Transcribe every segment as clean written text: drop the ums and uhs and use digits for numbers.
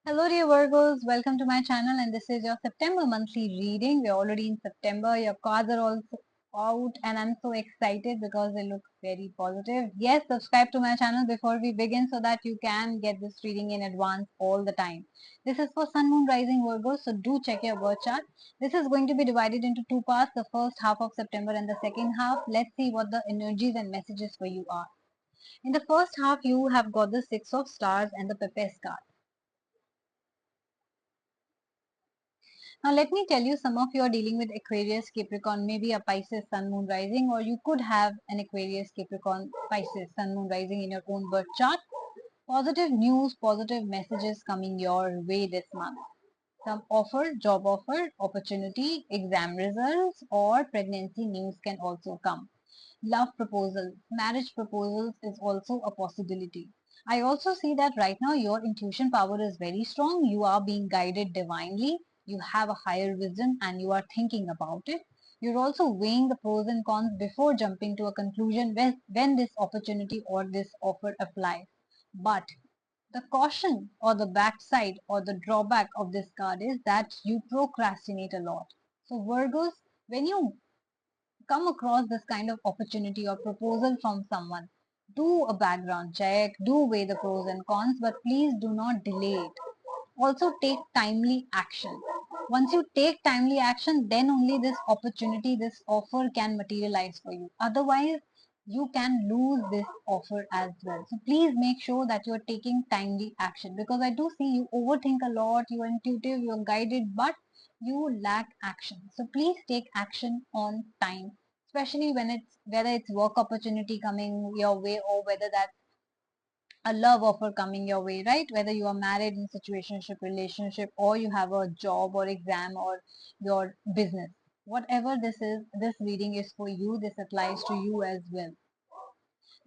Hello dear Virgos, welcome to my channel and this is your September monthly reading. We're already in September, your cards are also out and I'm so excited because they look very positive. Yes, subscribe to my channel before we begin so that you can get this reading in advance all the time. This is for Sun, Moon, Rising Virgos, so do check your birth chart. This is going to be divided into two parts, the first half of September and the second half. Let's see what the energies and messages for you are. In the first half, you have got the Six of Stars and the Pepes card. Now let me tell you, some of you are dealing with Aquarius, Capricorn, maybe a Pisces, Sun, Moon, Rising, or you could have an Aquarius, Capricorn, Pisces, Sun, Moon, Rising in your own birth chart. Positive news, positive messages coming your way this month. Some offer, job offer, opportunity, exam results, or pregnancy news can also come. Love proposals, marriage proposals is also a possibility. I also see that right now your intuition power is very strong. You are being guided divinely. You have a higher wisdom and you are thinking about it. You're also weighing the pros and cons before jumping to a conclusion when this opportunity or this offer applies. But the caution or the backside or the drawback of this card is that you procrastinate a lot. So Virgos, when you come across this kind of opportunity or proposal from someone, do a background check, do weigh the pros and cons, but please do not delay it. Also take timely action. Once you take timely action, then only this opportunity, this offer can materialize for you. Otherwise, you can lose this offer as well. So please make sure that you are taking timely action, because I do see you overthink a lot, you are intuitive, you are guided, but you lack action. So please take action on time, especially when it's whether it's work opportunity coming your way or whether that's a love offer coming your way, right? Whether you are married in situationship, relationship, or you have a job or exam or your business. Whatever this is, this reading is for you. This applies to you as well.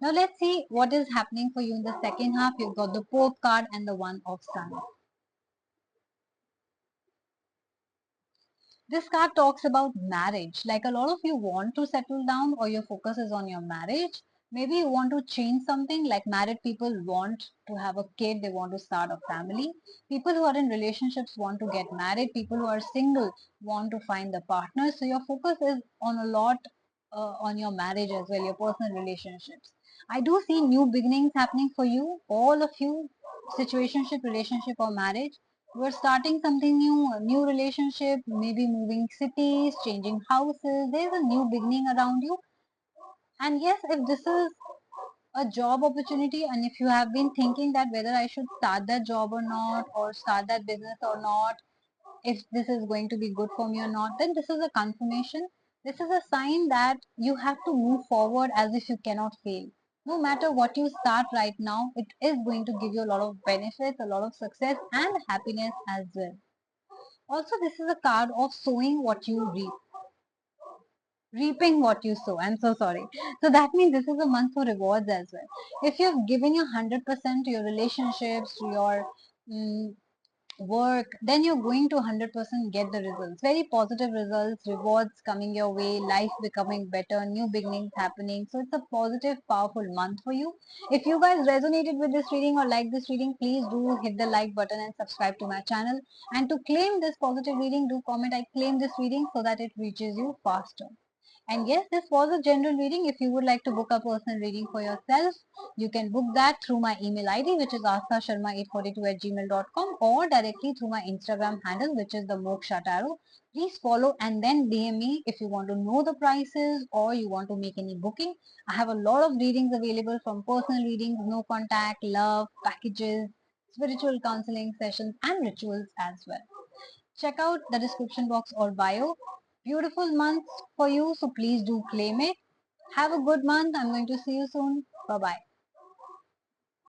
Now let's see what is happening for you in the second half. You've got the Pope card and the One of Sun. This card talks about marriage. Like a lot of you want to settle down or your focus is on your marriage. Maybe you want to change something, like married people want to have a kid, they want to start a family. People who are in relationships want to get married. People who are single want to find the partner. So your focus is on a lot on your marriage as well, your personal relationships. I do see new beginnings happening for you, all of you, situationship, relationship or marriage. We're starting something new, a new relationship, maybe moving cities, changing houses. There's a new beginning around you. And yes, if this is a job opportunity and if you have been thinking that whether I should start that job or not, or start that business or not, if this is going to be good for me or not, then this is a confirmation. This is a sign that you have to move forward as if you cannot fail. No matter what you start right now, it is going to give you a lot of benefits, a lot of success and happiness as well. Also, this is a card of sowing what you reap, reaping what you sow. I'm so sorry. So that means this is a month for rewards as well. If you've given your 100% to your relationships, to your mm, work, then you're going to 100% get the results. Very positive results, rewards coming your way, life becoming better, new beginnings happening. So it's a positive, powerful month for you. If you guys resonated with this reading or like this reading, please do hit the like button and subscribe to my channel. And to claim this positive reading, do comment I claim this reading so that it reaches you faster. And yes, this was a general reading. If you would like to book a personal reading for yourself, you can book that through my email ID, which is asthasharma842@gmail.com, or directly through my Instagram handle, which is the Moksha Tarot. Please follow and then DM me if you want to know the prices or you want to make any booking. I have a lot of readings available, from personal readings, no contact, love, packages, spiritual counseling sessions, and rituals as well. Check out the description box or bio. Beautiful month for you, so please do claim it. Have a good month. I'm going to see you soon. Bye bye.